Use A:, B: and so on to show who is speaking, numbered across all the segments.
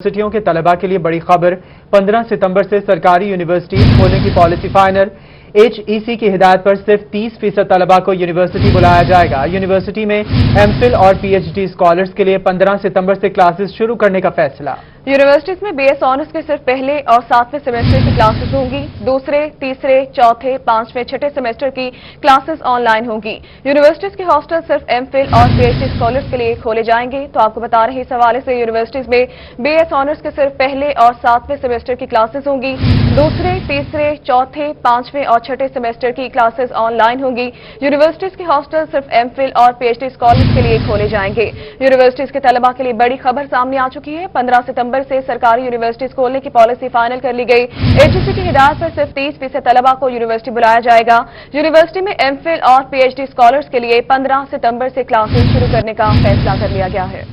A: यूनिवर्सिटियों के तलबा के लिए बड़ी खबर। 15 सितंबर से सरकारी यूनिवर्सिटी खोलने की पॉलिसी फाइनल। HEC की हिदायत पर सिर्फ 30% तलबा को यूनिवर्सिटी बुलाया जाएगा। यूनिवर्सिटी में एमफिल और PhD स्कॉलर्स के लिए 15 सितंबर से क्लासेस शुरू करने का फैसला।
B: यूनिवर्सिटीज में BS ऑनर्स के सिर्फ पहले और 7वें सेमेस्टर की क्लासेस होंगी। दूसरे, तीसरे, चौथे, 5वें, 6ठे सेमेस्टर की क्लासेस ऑनलाइन होंगी। यूनिवर्सिटीज के हॉस्टल सिर्फ एमफिल और PhD स्कॉलर्स के लिए खोले जाएंगे। तो आपको बता रहे इस हवाले से यूनिवर्सिटीज में BS ऑनर्स के सिर्फ पहले और 7वें सेमेस्टर की क्लासेस होंगी। दूसरे, तीसरे, चौथे, 5वें और 6ठे सेमेस्टर की क्लासेस ऑनलाइन होंगी। यूनिवर्सिटीज के हॉस्टल सिर्फ एमफिल और PhD स्कॉलर्स के लिए खोले जाएंगे। यूनिवर्सिटीज के तलबा के लिए बड़ी खबर सामने आ चुकी है। 15 सितंबर से सरकारी यूनिवर्सिटीज खोलने की पॉलिसी फाइनल कर ली गई। HEC की हिदायत पर सिर्फ 30% तलबा को यूनिवर्सिटी बुलाया जाएगा। यूनिवर्सिटी में एमफिल और PhD स्कॉलर्स के लिए 15 सितंबर से क्लासेस शुरू करने का फैसला कर लिया गया है।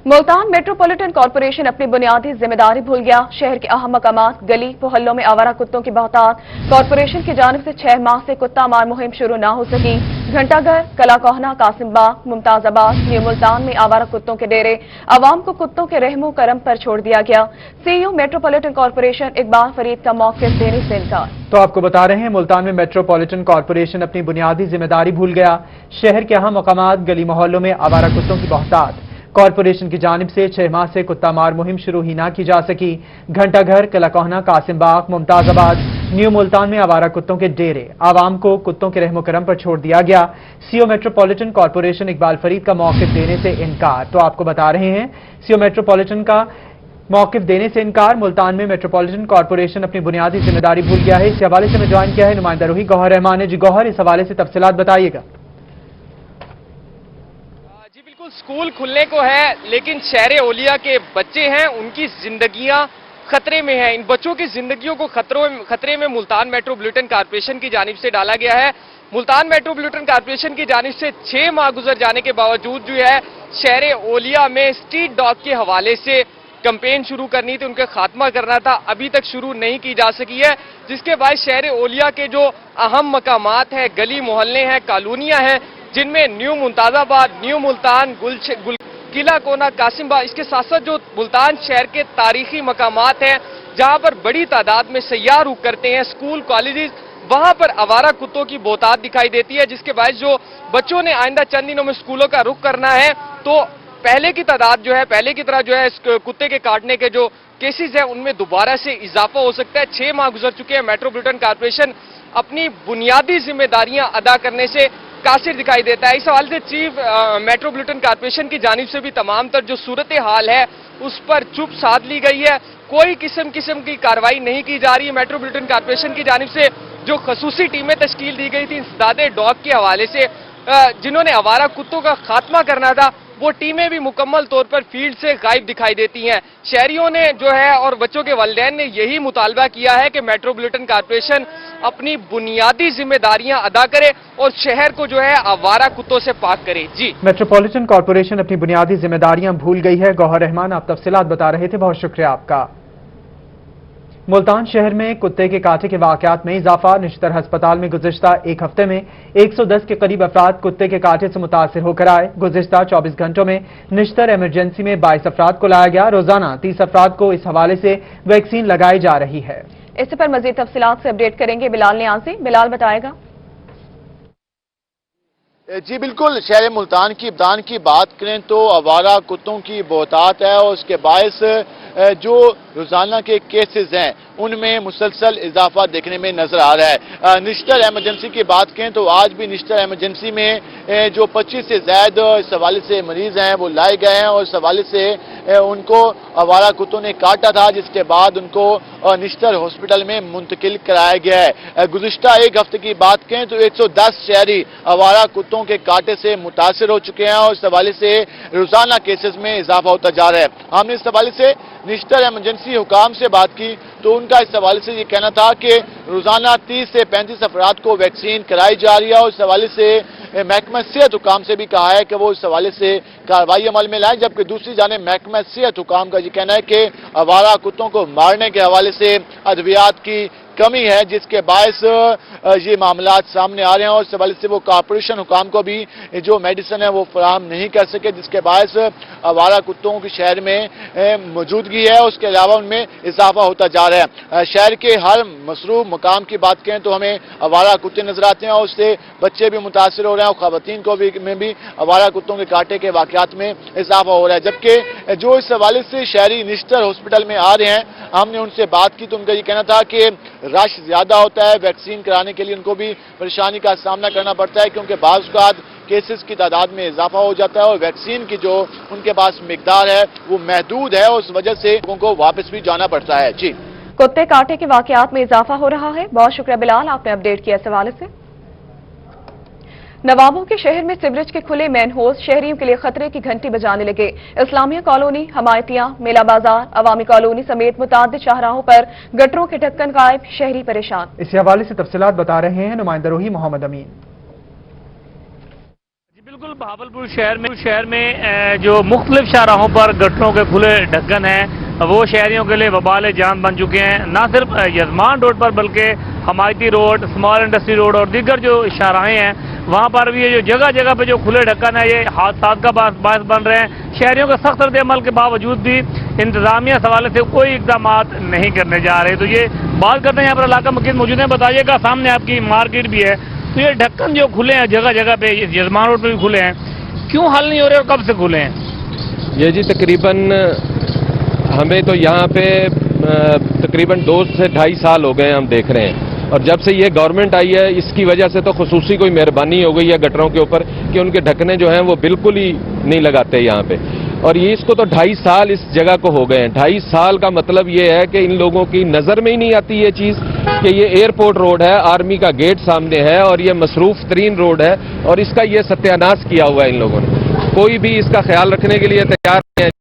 B: मुल्तान मेट्रोपॉलिटन कॉर्पोरेशन अपनी बुनियादी जिम्मेदारी भूल गया। शहर के अहम मकामात, गली मोहल्लों में आवारा कुत्तों की बहुतात। कॉर्पोरेशन की जानिब से 6 माह से कुत्ता मार मुहिम शुरू न हो सकी। घंटाघर, कला कोहना, कासिमबाग, मुमताजाबाद, न्यू मुल्तान में आवारा कुत्तों के डेरे। आवाम को कुत्तों के रहमो करम पर छोड़ दिया गया। CEO metropolitan corporation Iqbal Farid का मौक़िफ़ देने से इनकार।
A: तो आपको बता रहे हैं मुल्तान में मेट्रोपॉलिटन कॉर्पोरेशन अपनी बुनियादी जिम्मेदारी भूल गया। शहर के अहम मकामात, गली मोहल्लों में आवारा कुत्तों की बहुतात। कॉर्पोरेशन की जानिब से 6 माह से कुत्ता मार मुहिम शुरू ही ना की जा सकी। घंटाघर, कला कोहना, कासिमबाग, मुमताजाबाद, न्यू मुल्तान में आवारा कुत्तों के डेरे। आवाम को कुत्तों के रहमो करम पर छोड़ दिया गया। CEO metropolitan corporation Iqbal Farid का मौक़िफ़ देने से इनकार। तो आपको बता रहे हैं CEO मेट्रोपॉलिटन का मौक़िफ़ देने से इनकार। मुल्तान में मेट्रोपॉलिटन कॉर्पोरेशन अपनी बुनियादी जिम्मेदारी भूल गया है। इस हवाले से मैं ज्वाइन किया है नुमाइंदा रूही गौहर रहमान ने। जी गौहर, इस हवाले से तफसीलात बताइएगा।
C: स्कूल खुलने को है, लेकिन शहरे ओलिया के बच्चे हैं, उनकी जिंदगियां खतरे में हैं। इन बच्चों की जिंदगियों को खतरे में मुल्तान मेट्रोपॉलिटन कॉर्पोरेशन की जानिब से डाला गया है। मुल्तान मेट्रोपॉलिटन कॉर्पोरेशन की जानिब से 6 माह गुजर जाने के बावजूद जो है शहरे ओलिया में स्ट्रीट डॉग के हवाले से कैंपेन शुरू करनी थी, उनका खात्मा करना था, अभी तक शुरू नहीं की जा सकी है, जिसके बाद शहरे ओलिया के जो अहम मकामात हैं, गली मोहल्ले हैं, कॉलोनियां हैं, जिनमें न्यू मुमताजाबाद, न्यू मुल्तान, किला कोना, कासिमबाग, इसके साथ साथ जो मुल्तान शहर के तारीखी मकामात हैं जहां पर बड़ी तादाद में सयाह रुख करते हैं, स्कूल, कॉलेजेस, वहां पर आवारा कुत्तों की बहुतात दिखाई देती है, जिसके बाद जो बच्चों ने आइंदा चंद दिनों में स्कूलों का रुख करना है तो पहले की तादाद जो है, पहले की तरह जो है कुत्ते के काटने के जो केसेस हैं उनमें दोबारा से इजाफा हो सकता है। 6 माह गुजर चुके हैं। मेट्रोपॉलिटन कॉर्पोरेशन अपनी बुनियादी जिम्मेदारियां अदा करने से कासिर दिखाई देता है। इस हवाले से चीफ मेट्रोपॉलिटन कॉर्पोरेशन की जानिब से भी तमाम तर जो सूरत हाल है उस पर चुप साध ली गई है। कोई किस्म की कार्रवाई नहीं की जा रही है। मेट्रोपॉलिटन कॉर्पोरेशन की जानिब से जो खसूसी टीमें तश्कील दी गई थी इंसदादे डॉग के हवाले से, जिन्होंने आवारा कुत्तों का खात्मा करना था, वो टीमें भी मुकम्मल तौर पर फील्ड से गायब दिखाई देती हैं। शहरियों ने जो है और बच्चों के वालिदैन ने यही मुतालबा किया है कि मेट्रोपॉलिटन कॉर्पोरेशन अपनी बुनियादी जिम्मेदारियां अदा करे और शहर को जो है आवारा कुत्तों से पाक करे। जी,
A: मेट्रोपॉलिटन कॉर्पोरेशन अपनी बुनियादी जिम्मेदारियां भूल गई है। गौहर रहमान आप तफसीलात बता रहे थे, बहुत शुक्रिया आपका। मुल्तान शहर में कुत्ते के काटे के वाकयात में इजाफा। निश्तर हस्पताल में गुज़िश्ता एक हफ्ते में 110 के करीब अफराद कुत्ते के काटे से मुतासिर होकर आए। गुज़िश्ता 24 घंटों में निश्तर इमरजेंसी में 22 अफराद को लाया गया। रोजाना 30 अफराद को इस हवाले से वैक्सीन लगाई जा रही है।
B: इस पर मजीद तफसीलात से अपडेट करेंगे बिलाल नियाज़ी। बिलाल बताएगा।
D: जी बिल्कुल, शहर मुल्तान की बात करें तो आवारा कुत्तों की बहुतात है और उसके बायस जो रोजाना के केसेस हैं उनमें मुसलसल इजाफा देखने में नजर आ रहा है। निश्तर एमरजेंसी की बात करें तो आज भी निश्तर एमरजेंसी में जो 25 से ज्यादा इस हवाले से मरीज हैं वो लाए गए हैं और इस हवाले से उनको आवारा कुत्तों ने काटा था, जिसके बाद उनको निश्तर हॉस्पिटल में मुंतकिल कराया गया है। गुज़िश्ता एक हफ्ते की बात करें तो 110 शहरी आवारा कुत्तों के काटे से मुतासिर हो चुके हैं और इस हवाले से रोजाना केसेस में इजाफा होता जा रहा है। हमने इस हवाले से निश्तर एमरजेंसी हुकाम से बात की तो उनका इस हवाले से ये कहना था कि रोजाना 30 से 35 अफराद को वैक्सीन कराई जा रही है और इस हवाले से महकमा सेहत हुकाम से भी कहा है कि वो इस हवाले से कार्रवाई अमल में लाएं, जबकि दूसरी जाने महकमा सेहत हुकाम का ये कहना है कि आवारा कुत्तों को मारने के हवाले से अद्वियात की कमी है, जिसके बायस ये मामलात सामने आ रहे हैं और इस हवाले से वो कॉर्पोरेशन हुकाम को भी जो मेडिसिन है वो फराहम नहीं कर सके, जिसके बायस आवारा कुत्तों की शहर में मौजूदगी है, उसके अलावा उनमें इजाफा होता जा रहा है। शहर के हर मसरूफ मकाम की बात करें तो हमें आवारा कुत्ते नजर आते हैं और उससे बच्चे भी मुतासर हो रहे हैं और खवातीन को भी आवारा कुत्तों के काटे के वाकयात में इजाफा हो रहा है। जबकि जो इस हवाले से शहरी निश्तर हॉस्पिटल में आ रहे हैं, हमने उनसे बात की तो उनका ये कहना था कि रश ज्यादा होता है, वैक्सीन कराने के लिए उनको भी परेशानी का सामना करना पड़ता है, क्योंकि बाज़ औक़ात केसेस की तादाद में इजाफा हो जाता है और वैक्सीन की जो उनके पास मिकदार है वो महदूद है और उस वजह से लोगों को वापस भी जाना पड़ता है। जी,
B: कुत्ते काटे के वाकयात में इजाफा हो रहा है। बहुत शुक्रिया बिलाल, आपने अपडेट किया इस हवाले से। नवाबों के शहर में सिवरेज के खुले मैन होल्स शहरियों के लिए खतरे की घंटी बजाने लगे। इस्लामिया कॉलोनी, हमायतियां, मेला बाजार, अवामी कॉलोनी समेत मुताद्दिद शाहराहों पर गटरों के ढक्कन गायब, शहरी परेशान।
A: इसी हवाले से तफसीलात बता रहे हैं नुमाइंदा रोही मोहम्मद अमीन।
E: बिल्कुल, बहावलपुर शहर में जो मुख्तलिफ शाहराहों पर गटरों के खुले ढक्कन हैं वो शहरियों के लिए वबाल जान बन चुके हैं। न सिर्फ यजमान रोड पर बल्कि हमायती रोड, स्मॉल इंडस्ट्री रोड और दीगर जो शाहराहें हैं वहाँ पर भी ये जो जगह जगह पे जो खुले ढक्कन है ये हादसात का बायस बन रहे हैं। शहरियों के सख्त रद्द-ए-अमल के बावजूद भी इंतजामिया इस हवाले से कोई इकदाम नहीं करने जा रहे। तो ये बात करते हैं यहाँ पर इलाका मकीन मौजूद है, बताइएगा सामने आपकी मार्केट भी है, तो ये ढक्कन जो खुले हैं जगह जगह पे, यजमान रोड पर भी खुले हैं, क्यों हल नहीं हो रहे और कब से खुले हैं?
F: ये जी तकरीबन हमें तो यहाँ पे तकरीबन 2 से 2.5 साल हो गए हम देख रहे हैं, और जब से ये गवर्नमेंट आई है इसकी वजह से तो खुसूसी कोई मेहरबानी हो गई है गटरों के ऊपर कि उनके ढकने जो हैं वो बिल्कुल ही नहीं लगाते यहाँ पे। और ये इसको तो 2.5 साल इस जगह को हो गए हैं। 2.5 साल का मतलब ये है कि इन लोगों की नज़र में ही नहीं आती ये चीज़ कि ये एयरपोर्ट रोड है, आर्मी का गेट सामने है और ये मसरूफ तरीन रोड है और इसका ये सत्यानाश किया हुआ है इन लोगों ने। कोई भी इसका ख्याल रखने के लिए तैयार नहीं है।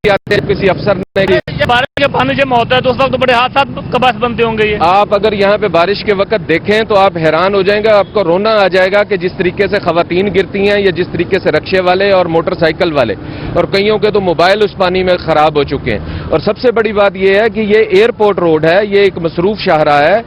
F: आते हैं किसी अफसर ने,
E: बारिश के पानी जमा होता है तो उस वक्त तो बड़े हादसा का बायस बनते होंगे ये।
F: आप अगर यहाँ पे बारिश के वक्त देखें तो आप हैरान हो जाएंगे, आपको रोना आ जाएगा कि जिस तरीके से खवातीन गिरती हैं या जिस तरीके से रिक्शे वाले और मोटरसाइकिल वाले, और कईयों के तो मोबाइल उस पानी में खराब हो चुके हैं। और सबसे बड़ी बात यह है कि ये एयरपोर्ट रोड है, ये एक मसरूफ शाहरा है।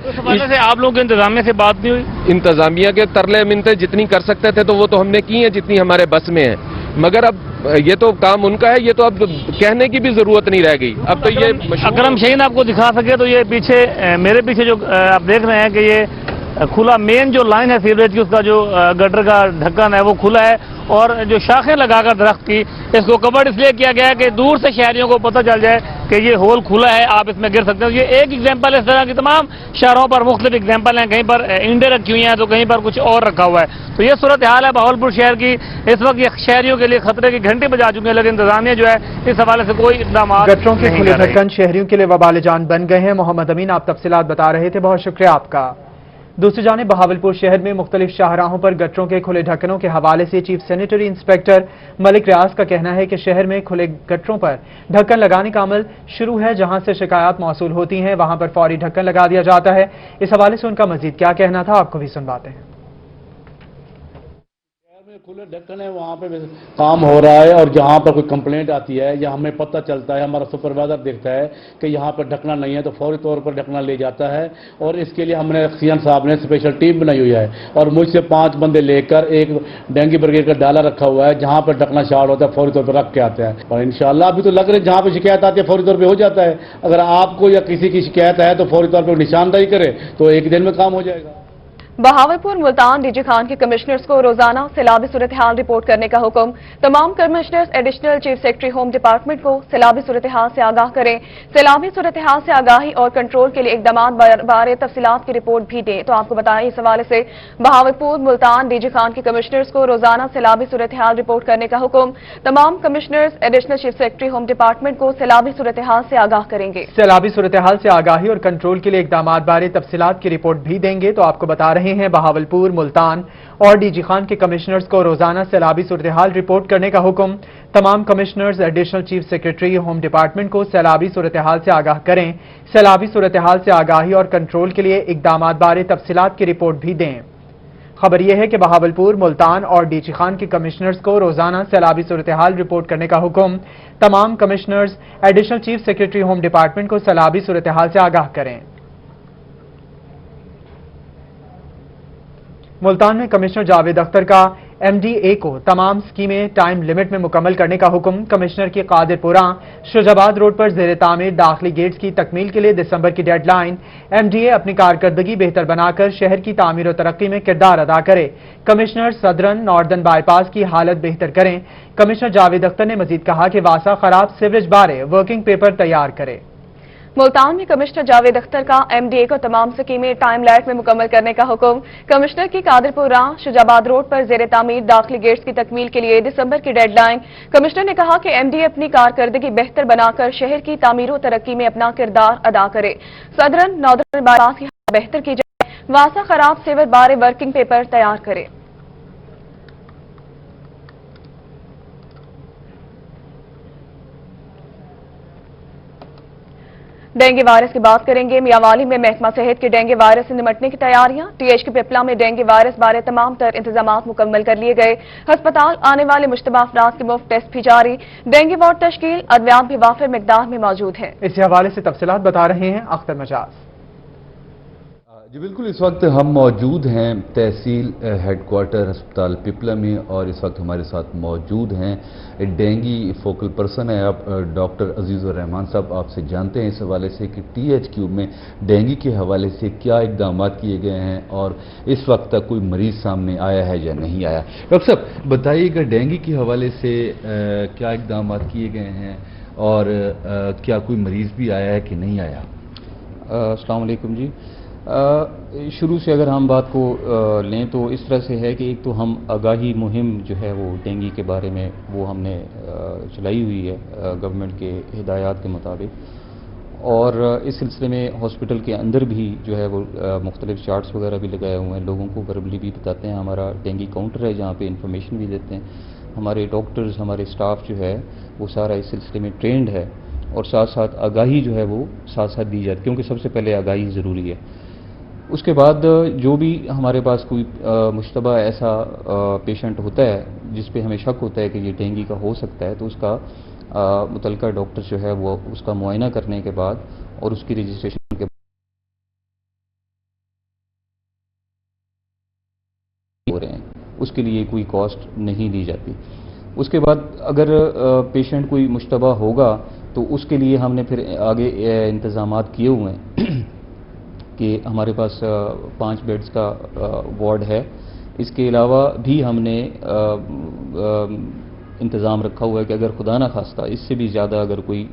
E: से आप लोगों के इंतजामिया से बात नहीं हुई?
F: इंतजामिया के तरले मिनते जितनी कर सकते थे तो वो तो हमने की है जितनी हमारे बस में है, मगर अब ये तो काम उनका है, ये तो अब कहने की भी जरूरत नहीं रह गई। अब तो ये
E: अकरम शहीन आपको दिखा सके तो ये पीछे मेरे पीछे जो आप देख रहे हैं कि ये खुला मेन जो लाइन है सीवरेज की, उसका जो गटर का ढक्कन है वो खुला है और जो शाखें लगाकर दरख्त की इसको कवर इसलिए किया गया है कि दूर से शहरियों को पता चल जाए कि ये होल खुला है, आप इसमें गिर सकते हैं। ये एक एग्जाम्पल है, इस तरह की तमाम शहरों पर मुख्तलिफ एग्जाम्पल हैं, कहीं पर इंडे रखी हुई हैं तो कहीं पर कुछ और रखा हुआ है। तो ये सूरत हाल है बहावलपुर शहर की। इस वक्त ये शहरियों के लिए खतरे की घंटी बजा चुके हैं, लेकिन इंतजामिया जो है इस हवाले से कोई इकदाम
A: गटरों के खुले ढक्कन शहरियों के लिए वबाल जान बन गए हैं। मोहम्मद अमीन, आप तफसीलात बता रहे थे, बहुत शुक्रिया आपका। दूसरी जानिब बहावलपुर शहर में मुख्तलिफ शाहराहों पर गटरों के खुले ढक्कनों के हवाले से चीफ सैनिटरी इंस्पेक्टर मलिक रियाज का कहना है कि शहर में खुले गटरों पर ढक्कन लगाने का अमल शुरू है। जहां से शिकायत मौसूल होती हैं वहां पर फौरी ढक्कन लगा दिया जाता है। इस हवाले से उनका मजीद क्या कहना था, आपको भी सुनवाते हैं।
G: खुले ढक्कन है, वहाँ पे काम हो रहा है और जहाँ पर कोई कंप्लेंट आती है या हमें पता चलता है, हमारा सुपरवाइजर देखता है कि यहाँ पर ढकना नहीं है तो फौरी तौर पर ढकना ले जाता है। और इसके लिए हमने सीएम साहब ने स्पेशल टीम बनाई हुई है और मुझसे 5 बंदे लेकर एक डेंगू ब्रिगेड का डाला रखा हुआ है, जहाँ पर ढकना शार्ट होता है फौरी तौर पर रख के आते हैं। और इंशाल्लाह अभी तो लग रहे जहाँ पर शिकायत आती है फौरी तौर पर हो जाता है। अगर आपको या किसी की शिकायत है तो फौरी तौर पर निशानदाही करे तो 1 दिन में काम हो जाएगा।
B: बहावलपुर मुल्तान डीजी खान के कमिश्नर्स को रोजाना सैलाबी सूरत हाल रिपोर्ट करने का हुक्म। तमाम commissioners additional chief secretary home department को सैलाबी सूरत हाल से आगाह करें। सैलाबी सूरत हाल से आगाही और कंट्रोल के लिए इकदाम बारे तफसीलात की रिपोर्ट भी दें। तो आपको बताएं, इस हवाले से बहावलपुर मुल्तान डीजी खान के कमिश्नर्स को रोजाना सैलाबी सूरत हाल रिपोर्ट करने का हुक्म। तमाम commissioners additional chief secretary home department को सैलाबी सूरत हाल से आगाह करेंगे।
A: सैलाबी सूरत हाल से आगाही और कंट्रोल के लिए इकदाम बारे तफसीलात की रिपोर्ट भी देंगे। तो आपको बता रहे हैं बहावलपुर, मुल्तान और डीजी खान के कमिश्नर्स को रोजाना सैलाबी सूरत हाल रिपोर्ट करने का हुक्म। तमाम commissioners additional chief secretary home department को सैलाबी सूरत हाल से आगाह करें। सैलाबी सूरत हाल से आगाही और कंट्रोल के लिए इकदाम बारे तफसीलात की रिपोर्ट भी दें। खबर यह है कि बहावलपुर, मुल्तान और डीजी खान के कमिश्नर्स को रोजाना सैलाबी सूरत हाल रिपोर्ट करने का हुक्म। तमाम commissioners additional chief secretary home department को सैलाबी सूरत हाल से आगाह करें। मुल्तान में कमिश्नर जावेद अख्तर का MDA को तमाम स्कीमें टाइम लिमिट में मुकम्मल करने का हुक्म। कमिश्नर की कादिरपुरा शुजाबाद रोड पर ज़ेर तामीर दाखिली गेट्स की तकमील के लिए दिसंबर की डेडलाइन। MDA अपनी कारकर्दगी बेहतर बनाकर शहर की तामीर और तरक्की में किरदार अदा करे। कमिश्नर सदरन नॉर्दर्न बाईपास की हालत बेहतर करें। कमिश्नर जावेद अख्तर ने मजीद कहा कि वासा खराब सीवरेज बारे वर्किंग पेपर तैयार करे।
B: मुल्तान में कमिश्नर जावेद अख्तर का MDA को तमाम स्कीमें टाइम लाइट में मुकम्मल करने का हुक्म। कमिश्नर की कादिरपुरा शुजाबाद रोड पर ज़ेर तामीर दाखिली गेट्स की तकमील के लिए दिसंबर की डेडलाइन। कमिश्नर ने कहा कि MDA अपनी कारकर्दगी बेहतर बनाकर शहर की तामीर और तरक्की में अपना किरदार अदा करे। सदरन नॉर्दर्न बाईपास की हालत बेहतर की जाए। वासा खराब सीवर बारे वर्किंग पेपर तैयार करे। डेंगू वायरस की बात करेंगे। मियांवाली में महकमा सेहत के डेंगू वायरस से निपटने की तैयारियां। TH के पिपला में डेंगू वायरस बारे तमाम तर इंतजाम मुकम्मल कर लिए गए। अस्पताल आने वाले मुश्तबा अफराद के मुफ्त टेस्ट भी जारी। डेंगू वार्ड तश्कील अद्वियात भी वाफिर मिकदार में मौजूद है।
A: इसी हवाले से तफसीलात बता रहे हैं अख्तर मजाज।
H: जी बिल्कुल, इस वक्त हम मौजूद हैं तहसील हेडक्वार्टर अस्पताल पिपला में और इस वक्त हमारे साथ मौजूद हैं डेंगी फोकल पर्सन है आप डॉक्टर अजीज़ुर रहमान साहब। आपसे जानते हैं इस हवाले से कि THQ में डेंगी के हवाले से क्या इकदाम किए गए हैं और इस वक्त तक कोई मरीज सामने आया है या नहीं आया। डॉक्टर साहब बताइएगा डेंगी के हवाले से क्या इकदाम किए गए हैं और क्या कोई मरीज भी आया है कि नहीं आया।
I: अस्सलाम वालेकुम जी। शुरू से अगर हम बात को लें तो इस तरह से है कि एक तो हम आगाही मुहिम जो है वो डेंगू के बारे में वो हमने चलाई हुई है गवर्नमेंट के हिदायत के मुताबिक और इस सिलसिले में हॉस्पिटल के अंदर भी जो है वो मुख्तलिफ चार्ट्स वगैरह भी लगाए हुए हैं। लोगों को वर्बली भी बताते हैं। हमारा डेंगू काउंटर है जहाँ पे इंफॉर्मेशन भी देते हैं। हमारे डॉक्टर्स हमारे स्टाफ जो है वो सारा इस सिलसिले में ट्रेंड है और साथ साथ आगाही जो है वो साथ साथ दी जाती है क्योंकि सबसे पहले आगाही ज़रूरी है। उसके बाद जो भी हमारे पास कोई मुश्तबा ऐसा पेशेंट होता है जिस पे हमें शक होता है कि ये डेंगू का हो सकता है तो उसका मुतल्लिका डॉक्टर जो है वो उसका मुआयना करने के बाद और उसकी रजिस्ट्रेशन के हो रहे हैं उसके लिए कोई कॉस्ट नहीं ली जाती। उसके बाद अगर पेशेंट कोई मुश्तबा होगा तो उसके लिए हमने फिर आगे इंतज़ाम किए हुए हैं कि हमारे पास 5 बेड्स का वार्ड है। इसके अलावा भी हमने इंतज़ाम रखा हुआ है कि अगर खुदा ना खास्ता इससे भी ज़्यादा अगर कोई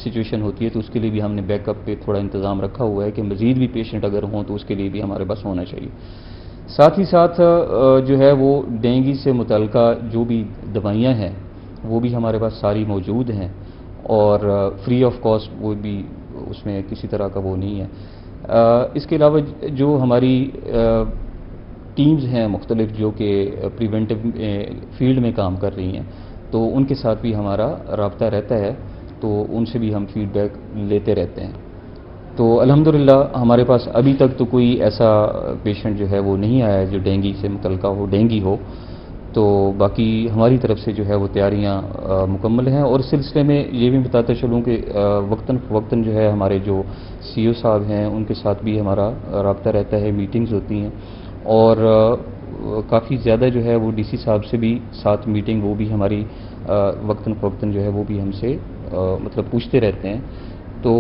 I: सिचुएशन होती है तो उसके लिए भी हमने बैकअप पे थोड़ा इंतज़ाम रखा हुआ है कि मज़ीद भी पेशेंट अगर हों तो उसके लिए भी हमारे पास होना चाहिए। साथ ही साथ जो है वो डेंगू से मुतल्लिका जो भी दवाइयाँ हैं वो भी हमारे पास सारी मौजूद हैं और फ्री ऑफ कॉस्ट वो भी उसमें किसी तरह का वो नहीं है। इसके अलावा जो हमारी टीम्स हैं मुख्तलिफ जो कि प्रिवेंटिव फील्ड में काम कर रही हैं तो उनके साथ भी हमारा राब्ता रहता है तो उनसे भी हम फीडबैक लेते रहते हैं। तो अल्हम्दुलिल्लाह हमारे पास अभी तक तो कोई ऐसा पेशेंट जो है वो नहीं आया है जो डेंगू से मुतल्लिका हो डेंगू हो। तो बाकी हमारी तरफ से जो है वो तैयारियां मुकम्मल हैं और इस सिलसिले में ये भी बताता चलूँ कि वक्तन फ़वक्तन जो है हमारे जो CEO साहब हैं उनके साथ भी हमारा राब्ता रहता है, मीटिंग्स होती हैं और काफ़ी ज़्यादा जो है वो DC साहब से भी साथ मीटिंग वो भी हमारी वक्तन फ़वक्तन जो है वो भी हमसे मतलब पूछते रहते हैं। तो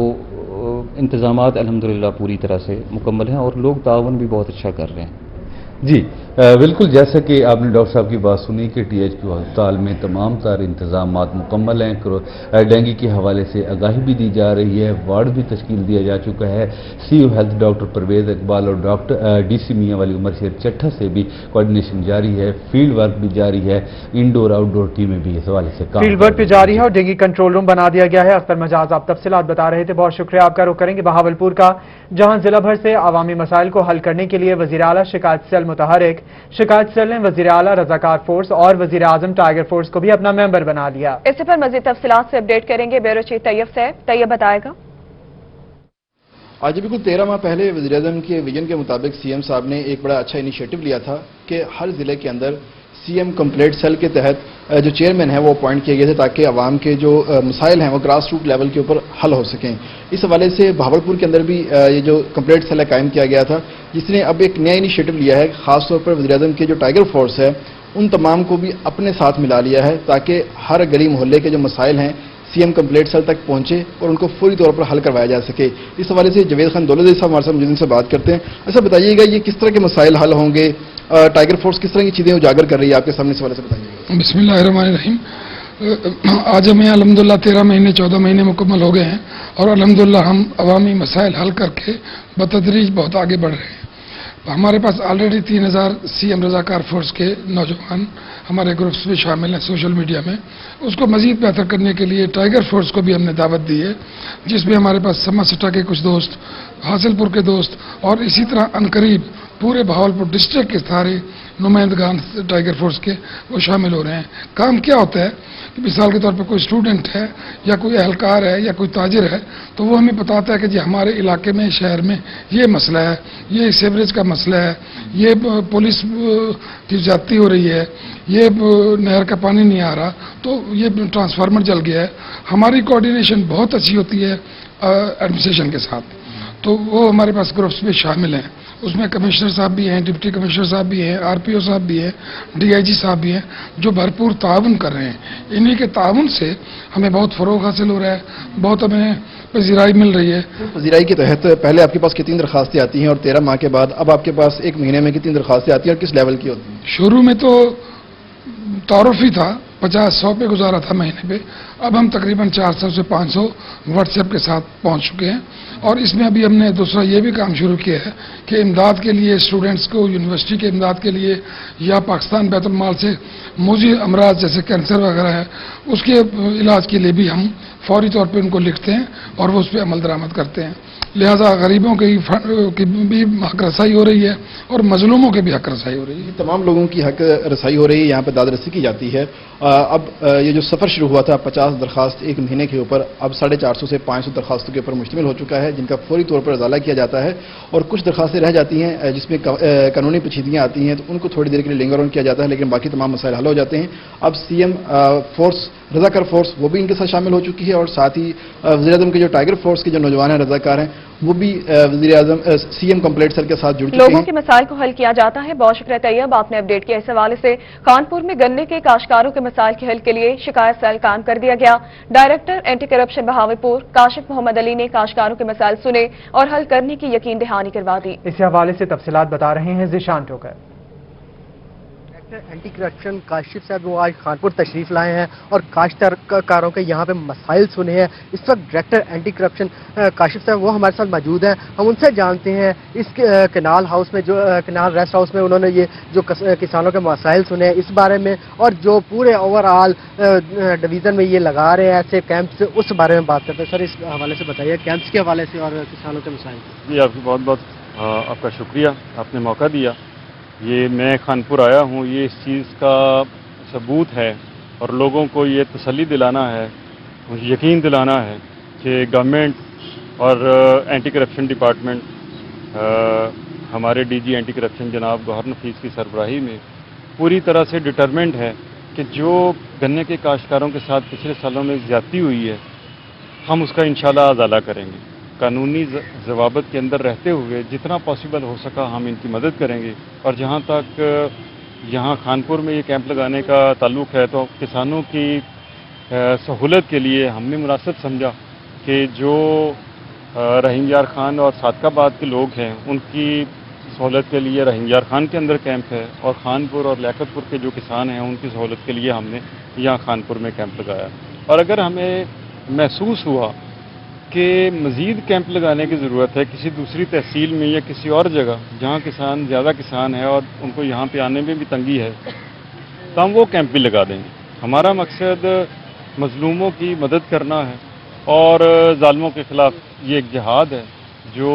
I: इंतज़ामात अल्हम्दुलिल्लाह पूरी तरह से मुकम्मल हैं और लोग ताउन भी बहुत अच्छा कर रहे हैं।
H: जी बिल्कुल, जैसा कि आपने डॉक्टर साहब की बात सुनी कि THQ अस्पताल में तमाम तर इंतजाम मुकम्मल हैं। डेंगू के हवाले से आगाही भी दी जा रही है, वार्ड भी तश्कील दिया जा चुका है। CEO health doctor Parvez Iqbal और डॉक्टर DC मियांवाली उमर शेर चट्ठा से भी कोऑर्डिनेशन जारी है। फील्ड वर्क भी जारी है। इंडोर आउटडोर टीमें भी इस हवाले से
A: फील्ड वर्क भी जारी है और डेंगू कंट्रोल रूम बना दिया गया है। अख्तर मजाज आप तफसीलात बता रहे थे, बहुत शुक्रिया आपका। रुख करेंगे बहावलपुर का, जहां जिला भर से अवामी मसाइल को हल करने के लिए वजीर आला शिकायत सेल मुतहरिक। शिकायत सेल ने वजीर आला रजाकार फोर्स और वजीर आजम टाइगर फोर्स को भी अपना मेंबर बना लिया।
B: इसी पर मजीद तफसीलात से अपडेट करेंगे ब्यूरो चीफ तैयब साहब। तैयब बताएगा।
J: आज बिल्कुल 13 माह पहले वज़ीर आज़म के विजन के मुताबिक CM साहब ने एक बड़ा अच्छा इनिशिएटिव लिया था कि हर जिले के अंदर CM कंप्लेंट सेल के तहत جو چیئرمین ہیں وہ اپوائنٹ کیے گئے تھے تاکہ عوام کے جو مسائل ہیں وہ گراس روٹ لیول کے اوپر حل ہو سکیں. اس حوالے سے بہاولپور کے اندر بھی یہ جو کمپلیٹ سیل قائم کیا گیا تھا, جس نے اب ایک نیا انیشیٹو لیا ہے, خاص طور پر وزیراعظم کے جو ٹائیگر فورس ہے ان تمام کو بھی اپنے ساتھ ملا لیا ہے تاکہ ہر گلی محلے کے جو مسائل ہیں سی ایم کمپلیٹ سیل تک پہنچے اور ان کو فوری طور پر حل کروایا جا سکے. اس حوالے سے جوید خان دولت صاحب ہمارے ساتھ موجود سے بات کرتے ہیں. ایسا بتائیے گا یہ کس طرح کے مسائل حل ہوں گے, ٹائیگر فورس کس طرح کی چیزیں اجاگر کر رہی ہے آپ کے سامنے, اس حوالے سے بتائیے گا.
K: بسم اللہ الرحمن الرحیم. آج ہمیں الحمدللہ 13 مہینے 14 مہینے مکمل ہو گئے ہیں اور الحمدللہ ہم عوامی مسائل حل کر کے بتدریج بہت آگے بڑھ رہے ہیں. ہمارے پاس آلریڈی 3000 سی ایم رضاکار فورس کے نوجوان ہمارے گروپس میں شامل ہیں سوشل میڈیا میں. اس کو مزید بہتر کرنے کے لیے ٹائیگر فورس کو بھی ہم نے دعوت دی ہے, جس میں ہمارے پاس سما سٹا کے کچھ دوست, حاصل پور کے دوست اور اسی طرح عنقریب پورے بہاولپور ڈسٹرکٹ کے سارے نمائندگان ٹائیگر فورس کے وہ شامل ہو رہے ہیں. کام کیا ہوتا ہے کہ مثال کے طور پہ کوئی اسٹوڈنٹ ہے یا کوئی اہلکار ہے یا کوئی تاجر ہے تو وہ ہمیں بتاتا ہے کہ جی ہمارے علاقے میں شہر میں یہ مسئلہ ہے, یہ سیوریج کا مسئلہ ہے, یہ پولیس کی زیادتی ہو رہی ہے, یہ نہر کا پانی نہیں آ رہا, تو یہ ٹرانسفارمر جل گیا ہے. ہماری کوآرڈینیشن بہت اچھی ہوتی ہے ایڈمنسٹریشن کے ساتھ, تو وہ ہمارے پاس گروپس میں شامل ہیں. اس میں کمشنر صاحب بھی ہیں, ڈپٹی کمشنر صاحب بھی ہیں, آر پی او صاحب بھی ہیں, ڈی آئی جی صاحب بھی ہیں, جو بھرپور تعاون کر رہے ہیں. انہی کے تعاون سے ہمیں بہت فروغ حاصل ہو رہا ہے, بہت ہمیں پذیرائی مل رہی ہے.
J: پذیرائی کے تحت پہلے آپ کے پاس کتنی درخواستیں آتی ہیں اور 13 ماہ کے بعد اب آپ کے پاس ایک مہینے میں کتنی درخواستیں آتی ہیں اور کس لیول کی ہوتی ہیں؟
K: شروع میں تو تعارفی تھا, 50-100 پہ گزارا تھا مہینے پہ. اب ہم تقریباً 400 سے 500 واٹس ایپ کے ساتھ پہنچ چکے ہیں. اور اس میں ابھی ہم نے دوسرا یہ بھی کام شروع کیا ہے کہ امداد کے لیے اسٹوڈنٹس کو یونیورسٹی کے امداد کے لیے یا پاکستان بیت المال سے موذی امراض جیسے کینسر وغیرہ ہے اس کے علاج کے لیے بھی ہم فوری طور پہ ان کو لکھتے ہیں اور وہ اس پہ عمل درآمد کرتے ہیں. لہذا غریبوں کی بھی حق رسائی ہو رہی ہے اور مظلوموں کے بھی حق رسائی ہو رہی ہے.
J: تمام لوگوں کی حق رسائی ہو رہی ہے, یہاں پہ داد رسی کی جاتی ہے. اب یہ جو سفر شروع ہوا تھا 50 درخواست ایک مہینے کے اوپر, اب 450 سے 500 درخواستوں کے اوپر مشتمل ہو چکا ہے, جن کا فوری طور پر ازالہ کیا جاتا ہے. اور کچھ درخواستیں رہ جاتی ہیں جس میں قانونی پیچیدگیاں آتی ہیں تو ان کو تھوڑی دیر کے لیے لنگر آن کیا جاتا ہے, لیکن باقی تمام مسائل حل ہو جاتے ہیں. اب سی ایم فورس رضاکار فورس وہ بھی ان کے ساتھ شامل ہو چکی ہے اور ساتھ ہی وزیر اعظم کے جو ٹائیگر فورس کے جو نوجوان ہیں رضاکار ہیں وہ بھی وزیر اعظم سی ایم کمپلیٹ سیل کے ساتھ جڑ چکے ہیں.
B: لوگوں کے مسائل کو حل کیا جاتا ہے. بہت شکریہ طیب, آپ نے اپڈیٹ کیا. اس حوالے سے خانپور میں گنے کے کاشتکاروں کے مسائل کے حل کے لیے شکایت سیل قائم کر دیا گیا. Director anti corruption Bahawalpur Kashif Muhammad Ali نے کاشتکاروں کے مسائل سنے اور حل کرنے کی یقین دہانی کروا دی.
A: اس حوالے سے تفصیلات بتا رہے ہیں ذیشان ٹوکر.
L: اینٹی کرپشن کاشف صاحب وہ آج خانپور تشریف لائے ہیں اور کاشتکاروں کے یہاں پہ مسائل سنے ہیں. اس وقت ڈائریکٹر اینٹی کرپشن کاشف صاحب وہ ہمارے ساتھ موجود ہیں. ہم ان سے جانتے ہیں اس کنال ہاؤس میں جو کنال ریسٹ ہاؤس میں انہوں نے یہ جو کسانوں کے مسائل سنے ہیں اس بارے میں اور جو پورے اوور آل ڈویژن میں یہ لگا رہے ہیں ایسے کیمپس, اس بارے میں بات کرتے ہیں. سر اس حوالے سے بتائیے کیمپس کے حوالے سے اور کسانوں کے مسائل.
M: جی آپ کی بہت بہت آپ کا شکریہ, آپ نے موقع دیا. یہ میں خانپور آیا ہوں, یہ اس چیز کا ثبوت ہے اور لوگوں کو یہ تسلی دلانا ہے, یقین دلانا ہے کہ گورنمنٹ اور اینٹی کرپشن ڈپارٹمنٹ ہمارے ڈی جی اینٹی کرپشن جناب گوہر نفیس کی سربراہی میں پوری طرح سے ڈٹرمنٹ ہے کہ جو گنے کے کاشتکاروں کے ساتھ پچھلے سالوں میں زیادتی ہوئی ہے ہم اس کا انشاءاللہ ازالہ کریں گے. قانونی ضوابط کے اندر رہتے ہوئے جتنا پاسبل ہو سکا ہم ان کی مدد کریں گے. اور جہاں تک یہاں خانپور میں یہ کیمپ لگانے کا تعلق ہے تو کسانوں کی سہولت کے لیے ہم نے مناسب سمجھا کہ جو رحیم یار خان اور صادق آباد کے لوگ ہیں ان کی سہولت کے لیے رحیم یار خان کے اندر کیمپ ہے اور خانپور اور لیاقت پور کے جو کسان ہیں ان کی سہولت کے لیے ہم نے یہاں خانپور میں کیمپ لگایا. اور اگر ہمیں محسوس ہوا کہ مزید کیمپ لگانے کی ضرورت ہے کسی دوسری تحصیل میں یا کسی اور جگہ جہاں زیادہ کسان ہیں اور ان کو یہاں پہ آنے میں بھی تنگی ہے تو ہم وہ کیمپ بھی لگا دیں گے. ہمارا مقصد مظلوموں کی مدد کرنا ہے اور ظالموں کے خلاف یہ ایک جہاد ہے جو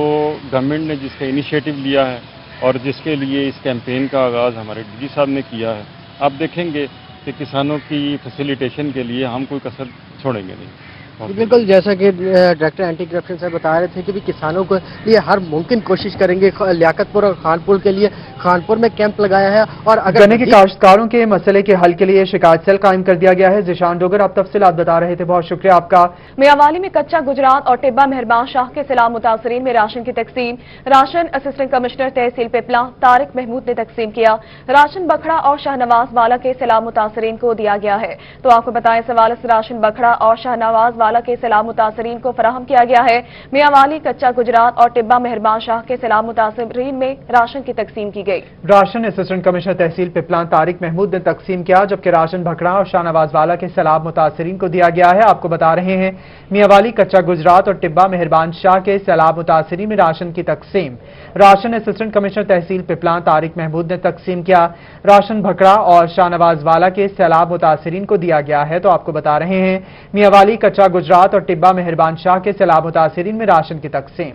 M: گورنمنٹ نے جس کا انیشیٹو لیا ہے اور جس کے لیے اس کیمپین کا آغاز ہمارے ڈی جی صاحب نے کیا ہے. آپ دیکھیں گے کہ کسانوں کی فیسیلیٹیشن کے لیے ہم کوئی کسر چھوڑیں گے نہیں.
L: बिल्कुल, जैसा कि डायरेक्टर एंटी करप्शन साहब बता रहे थे कि भी किसानों के लिए हर मुमकिन कोशिश करेंगे। लियाकतपुर और खानपुर के लिए खानपुर में कैंप लगाया है और अगर
A: गन्ने के काश्तकारों के मसले के हल के लिए शिकायत सेल कायम कर दिया गया है। जिशान डोगर, आप तफसीलात बता रहे थे, बहुत शुक्रिया आपका।
B: मियांवाली में कच्चा गुजरात और टिब्बा मेहरबान शाह के सैलाब मुतासरीन में राशन की तकसीम। राशन असिस्टेंट कमिश्नर तहसील पिपला तारिक महमूद ने तकसीम किया। राशन बखड़ा और शाहनवाज वाला के सैलाब मुतासरीन को दिया गया है। तो आपको बताएं, इस हवाले से राशन बखड़ा और शाहनवाज वाला के सैलाब मुतासरीन को फराहम किया गया है। मियांवाली, कच्चा गुजरात और टिब्बा मेहरबान शाह के सैलाब मुतासरीन में राशन की तकसीम की गई।
A: राशन असिस्टेंट कमिश्नर तहसील पिपला तारिक महमूद ने तकसीम किया, जबकि राशन भखड़ा और शाहनवाज वाला के सैलाब मुतासरीन को दिया गया है। आपको बता रहे हैं, मियांवाली, कच्चा गुजरात और टिब्बा मेहरबान शाह के सैलाब मुतासरीन में राशन की तकसीम राशन असिस्टेंट कमिश्नर तहसील पिपला तारिक महमूद ने तकसीम किया। राशन भखड़ा और शाहनवाज वाला के सैलाब मुतासरीन को दिया गया है। तो आपको बता रहे हैं, मियांवाली, कच्चा गुजरात और टिब्बा मेहरबान शाह के सैलाब मुतासरीन में राशन की तकसीम।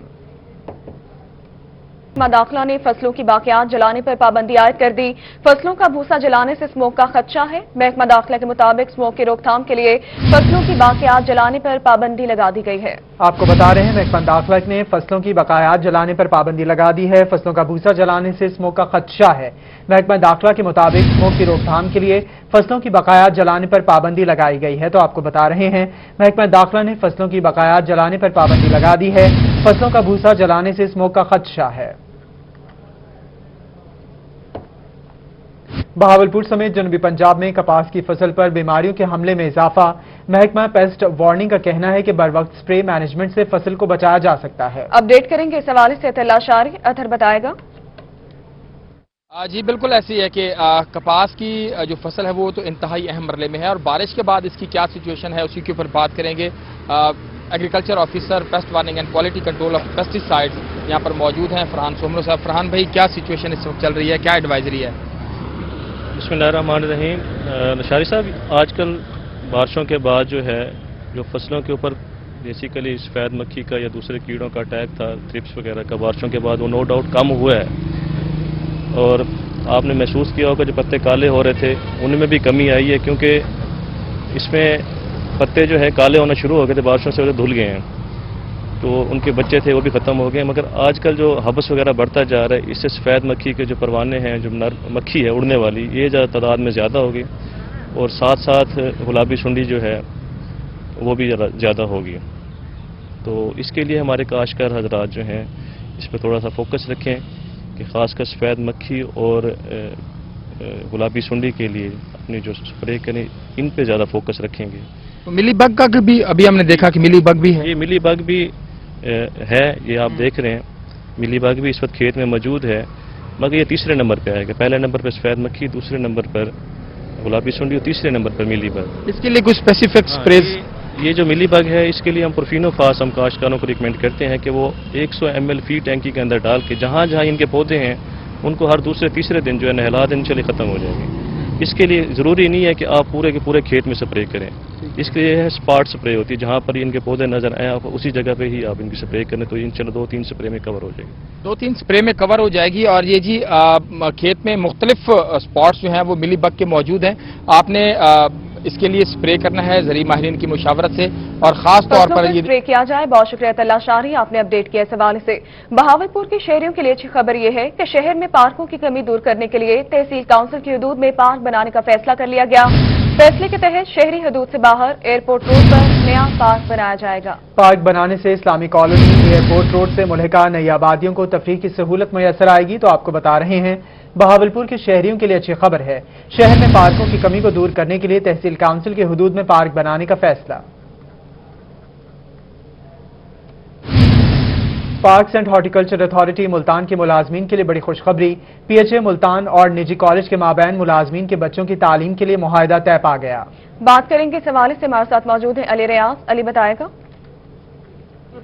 B: महकमा दाखिला ने फसलों की बाकियात जलाने पर पाबंदी आयद कर दी। फसलों का भूसा जलाने से स्मोक का खदशा है। महकमा दाखिला के मुताबिक स्मोक की रोकथाम के लिए फसलों की बाकियात जलाने पर पाबंदी लगा दी गई है।
A: आपको बता रहे हैं, महकमा दाखिला ने फसलों की बकायात जलाने पर पाबंदी लगा दी है। फसलों का भूसा जलाने से स्मोक का खदशा है। महकमा दाखिला के मुताबिक स्मोक की रोकथाम के लिए फसलों की बकायात जलाने पर पाबंदी लगाई गई है। तो आपको बता रहे हैं, महकमा दाखिला ने फसलों की बकायात जलाने पर पाबंदी लगा दी है। फसलों का भूसा जलाने से स्मोक का खदशा है। बहावलपुर समेत जनूबी पंजाब में कपास की फसल पर बीमारियों के हमले में इजाफा। महकमा पेस्ट वार्निंग का कहना है कि बरवक्त स्प्रे मैनेजमेंट से फसल को बचाया जा सकता है।
B: अपडेट करेंगे इस हवाले से अतुल्ला शारी, अतहर बताएगा।
N: जी बिल्कुल ऐसी है कि कपास की जो फसल है वो तो इंतहाई अहम मरले में है और बारिश के बाद इसकी क्या सिचुएशन है उसी के ऊपर बात करेंगे। Agriculture officer paste warning and quality control of pesticides यहाँ पर मौजूद हैं फरहान सोमरो साहब। फरहान भाई, क्या सिचुएशन इस वक्त चल रही है, क्या एडवाइजरी है?
O: बिस्मिल्लाहिर्रहमानिर्रहीम। नशारी साहब, आजकल बारिशों के बाद जो है जो फसलों के ऊपर बेसिकली सफ़ेद मक्खी का या दूसरे कीड़ों का अटैक था, थ्रिप्स वगैरह का, बारिशों के बाद वो नो डाउट कम हुआ है और आपने महसूस किया होगा जो पत्ते काले हो रहे थे उनमें भी कमी आई है, क्योंकि इसमें पत्ते जो है काले होना शुरू हो गए थे, बारिशों से धुल गए हैं, तो उनके बच्चे थे वो भी ख़त्म हो गए। मगर आजकल जो हबस वगैरह बढ़ता जा रहा है, इससे सफ़ेद मक्खी के जो परवाने हैं, जो नर मक्खी है उड़ने वाली, ये ज़्यादा तादाद में ज़्यादा होगी और साथ साथ गुलाबी सुंडी जो है वो भी ज़्यादा होगी। तो इसके लिए हमारे काश्तकार हजरात जो हैं इस पर थोड़ा सा फोकस रखें कि ख़ासकर सफ़ेद मक्खी और गुलाबी सुंडी के लिए अपनी जो स्प्रे करें, इन पे ज़्यादा फोकस रखेंगे।
N: तो मिली बग का भी अभी हमने देखा कि मिली बग भी है।
O: ये मिली बग भी है, ये आप देख रहे हैं, मिली बग भी इस वक्त खेत में मौजूद है, मगर ये तीसरे नंबर पे आएगा। पहले नंबर पर सफ़ेद मक्खी, दूसरे नंबर पर गुलाबी सुंडी और तीसरे नंबर पर मिली बग।
N: इसके लिए कुछ स्पेसिफिक स्प्रेज?
O: ये जो मिली बग है इसके लिए हम प्रोफिनोफास हम काश्तकारों को रिकमेंड करते हैं कि वो 100 ml फी टैंकी के अंदर डाल के जहाँ जहाँ इनके पौधे हैं उनको हर दूसरे तीसरे दिन जो है नहला देने चले ख़त्म हो जाएंगे। इसके लिए ज़रूरी नहीं है कि आप पूरे के पूरे खेत में स्प्रे करें, इसके लिए है स्पॉट स्प्रे होती है, जहाँ पर इनके पौधे नजर आए आप उसी जगह पे ही आप इनकी स्प्रे करें, तो इन चलो 2-3 स्प्रे में कवर हो जाएगी।
N: 2-3 स्प्रे में कवर हो जाएगी। और ये जी खेत में मुख्तलिफ स्पॉट्स जो हैं वो मिली बग के मौजूद हैं। आपने इसके लिए स्प्रे करना है ज़री माहिरीन की मुशावरत से और खास तौर पर ये
B: स्प्रे किया जाए। बहुत शुक्रिया अतुल्ला शारी, आपने अपडेट किया इस हवाले से। बहावलपुर के शहरियों के लिए अच्छी खबर यह है कि शहर में पार्कों की कमी दूर करने के लिए तहसील काउंसिल की हदूद में पार्क बनाने का फैसला कर लिया गया। फैसले के तहत शहरी हदूद से बाहर एयरपोर्ट रोड पर नया पार्क बनाया जाएगा।
A: पार्क बनाने से इस्लामी कॉलोनी, एयरपोर्ट रोड से मुल्हिका नई आबादियों को तफरीह की सहूलत मैसर आएगी। तो आपको बता रहे हैं, बहावलपुर के शहरियों के लिए अच्छी खबर है। शहर में पार्कों की कमी को दूर करने के लिए तहसील काउंसिल के हुदूद में पार्क बनाने का फैसला। Parks and horticulture authority Multan के मुलाजमीन के लिए बड़ी खुशखबरी। PHA मुल्तान और निजी कॉलेज के माबैन मुलाजमीन के बच्चों की तालीम के लिए मुआहिदा तय पा गया।
B: बात करेंगे इस हवाले से, हमारे साथ मौजूद है अली रियाज। अली बताएगा।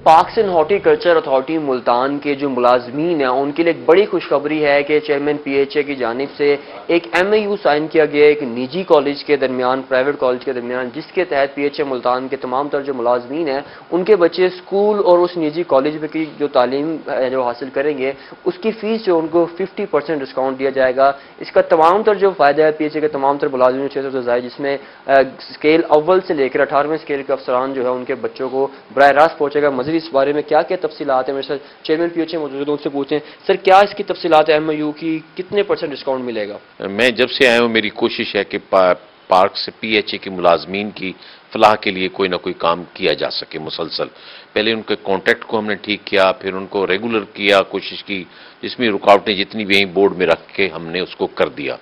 P: Parks and horticulture authority Multan کے جو ملازمین ہیں ان کے لیے ایک بڑی خوشخبری ہے کہ چیئرمین پی ایچ اے کی جانب سے ایک ایم اے یو سائن کیا گیا ہے ایک نجی کالج کے درمیان، پرائیویٹ کالج کے درمیان، جس کے تحت پی ایچ اے ملتان کے تمام تر جو ملازمین ہیں ان کے بچے اسکول اور اس نجی کالج میں کی جو تعلیم جو حاصل کریں گے اس کی فیس جو ان کو 50% ڈسکاؤنٹ دیا جائے گا۔ اس کا تمام تر جو فائدہ ہے پی ایچ اے کے تمام تر ملازمین 600 سے زائد، جس میں اسکیل اول سے لے کر 18ویں اسکیل کے افسران جو ہے ان کے بچوں کو براہ راست پہنچے گا۔ مزید اس بارے میں کیا کیا تفصیلات ہیں میرے ساتھ چیئرمین پی ایچ اے موجود ہیں، ان سے پوچھیں سر کیا اس کی تفصیلات ہے، ایم یو کی کتنے % ڈسکاؤنٹ ملے گا؟
Q: میں جب سے آیا ہوں میری کوشش ہے کہ پارک سے پی ایچ اے کے ملازمین کی فلاح کے لیے کوئی نہ کوئی کام کیا جا سکے مسلسل۔ پہلے ان کے کانٹیکٹ کو ہم نے ٹھیک کیا، پھر ان کو ریگولر کیا، کوشش کی جس میں رکاوٹیں جتنی بھی ہیں بورڈ میں رکھ کے ہم نے اس کو کر دیا۔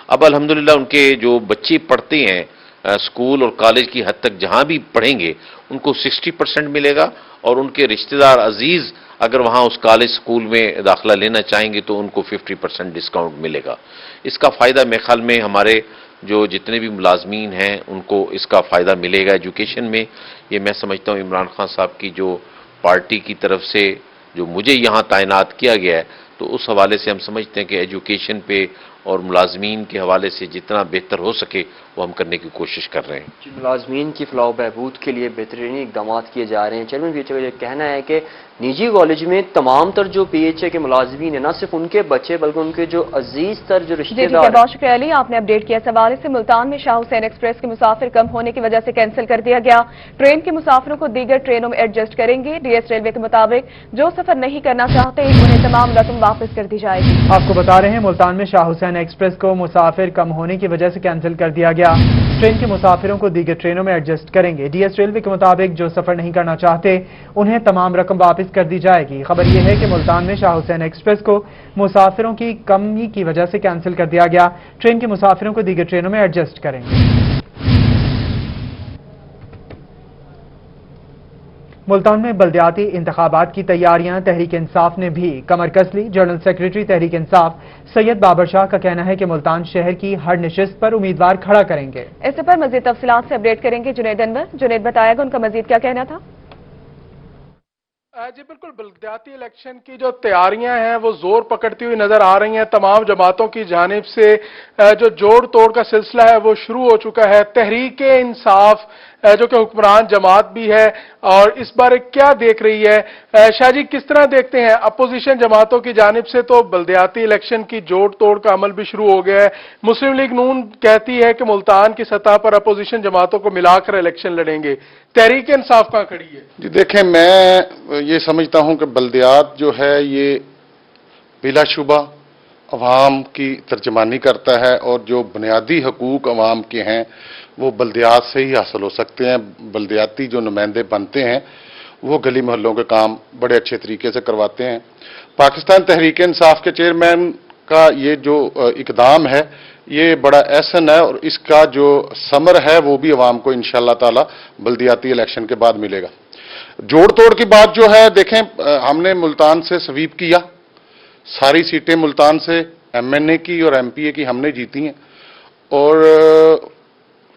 Q: اب الحمدللہ ان کے جو بچے پڑھتے ہیں اسکول اور کالج کی حد تک جہاں بھی پڑھیں گے ان کو 60% ملے گا، اور ان کے رشتہ دار عزیز اگر وہاں اس کالج اسکول میں داخلہ لینا چاہیں گے تو ان کو 50% ڈسکاؤنٹ ملے گا۔ اس کا فائدہ میرے خیال میں ہمارے جو جتنے بھی ملازمین ہیں ان کو اس کا فائدہ ملے گا ایجوکیشن میں۔ یہ میں سمجھتا ہوں عمران خان صاحب کی جو پارٹی کی طرف سے جو مجھے یہاں تعینات کیا گیا ہے تو اس حوالے سے ہم سمجھتے ہیں کہ ایجوکیشن پہ اور ملازمین کے حوالے سے جتنا بہتر ہو سکے وہ ہم کرنے کی کوشش کر رہے ہیں۔
P: ملازمین کی فلاح و بہبود کے لیے بہترین اقدامات کیے جا رہے ہیں۔ چیئرمین پی ایچ اے کا یہ کہنا ہے کہ نجی کالج میں تمام تر جو پی ایچ اے کے ملازمین ہیں نہ صرف ان کے بچے بلکہ ان کے جو عزیز تر جو رشتے دار
B: بہت شکریہ علی، آپ نے اپڈیٹ کیا۔ اس حوالے سے ملتان میں شاہ حسین ایکسپریس کے مسافر کم ہونے کی وجہ سے کینسل کر دیا گیا۔ ٹرین کے مسافروں کو دیگر ٹرینوں میں ایڈجسٹ کریں گے۔ ڈی ایس ریلوے کے مطابق جو سفر نہیں کرنا چاہتے انہیں تمام رقم واپس کر دی جائے گی۔
A: آپ کو بتا رہے ہیں ملتان میں شاہ حسین ایکسپریس کو مسافر کم ہونے کی وجہ سے کینسل کر دیا گیا۔ ٹرین کے مسافروں کو دیگر ٹرینوں میں ایڈجسٹ کریں گے۔ ڈی ایس ریلوے کے مطابق جو سفر نہیں کرنا چاہتے انہیں تمام رقم واپس کر دی جائے گی۔ خبر یہ ہے کہ ملتان میں شاہ حسین ایکسپریس کو مسافروں کی کمی کی وجہ سے کینسل کر دیا گیا۔ ٹرین کے مسافروں کو دیگر ٹرینوں میں ایڈجسٹ کریں گے۔ ملتان میں بلدیاتی انتخابات کی تیاریاں، تحریک انصاف نے بھی کمر کس لی۔ جنرل سیکریٹری تحریک انصاف سید بابر شاہ کا کہنا ہے کہ ملتان شہر کی ہر نشست پر امیدوار کھڑا کریں گے۔
B: اس پر مزید تفصیلات سے اپڈیٹ کریں گے جنید انور۔ جنید بتائے گا ان کا مزید کیا کہنا تھا؟
R: جی بالکل، بلدیاتی الیکشن کی جو تیاریاں ہیں وہ زور پکڑتی ہوئی نظر آ رہی ہیں۔ تمام جماعتوں کی جانب سے جو جوڑ توڑ کا سلسلہ ہے وہ شروع ہو چکا ہے۔ تحریک انصاف جو کہ حکمران جماعت بھی ہے اور اس بارے کیا دیکھ رہی ہے شاہ جی، کس طرح دیکھتے ہیں؟ اپوزیشن جماعتوں کی جانب سے تو بلدیاتی الیکشن کی جوڑ توڑ کا عمل بھی شروع ہو گیا ہے۔ مسلم لیگ نون کہتی ہے کہ ملتان کی سطح پر اپوزیشن جماعتوں کو ملا کر الیکشن لڑیں گے۔ تحریک انصاف کہاں کھڑی ہے؟
S: جی دیکھیں، میں یہ سمجھتا ہوں کہ بلدیات جو ہے یہ بلا شبہ عوام کی ترجمانی کرتا ہے، اور جو بنیادی حقوق عوام کے ہیں وہ بلدیات سے ہی حاصل ہو سکتے ہیں۔ بلدیاتی جو نمائندے بنتے ہیں وہ گلی محلوں کے کام بڑے اچھے طریقے سے کرواتے ہیں۔ پاکستان تحریک انصاف کے چیئرمین کا یہ جو اقدام ہے یہ بڑا احسن ہے، اور اس کا جو ثمر ہے وہ بھی عوام کو انشاءاللہ تعالی بلدیاتی الیکشن کے بعد ملے گا۔ جوڑ توڑ کی بات جو ہے، دیکھیں ہم نے ملتان سے سویپ کیا، ساری سیٹیں ملتان سے ایم این اے کی اور ایم پی اے کی ہم نے جیتی ہیں، اور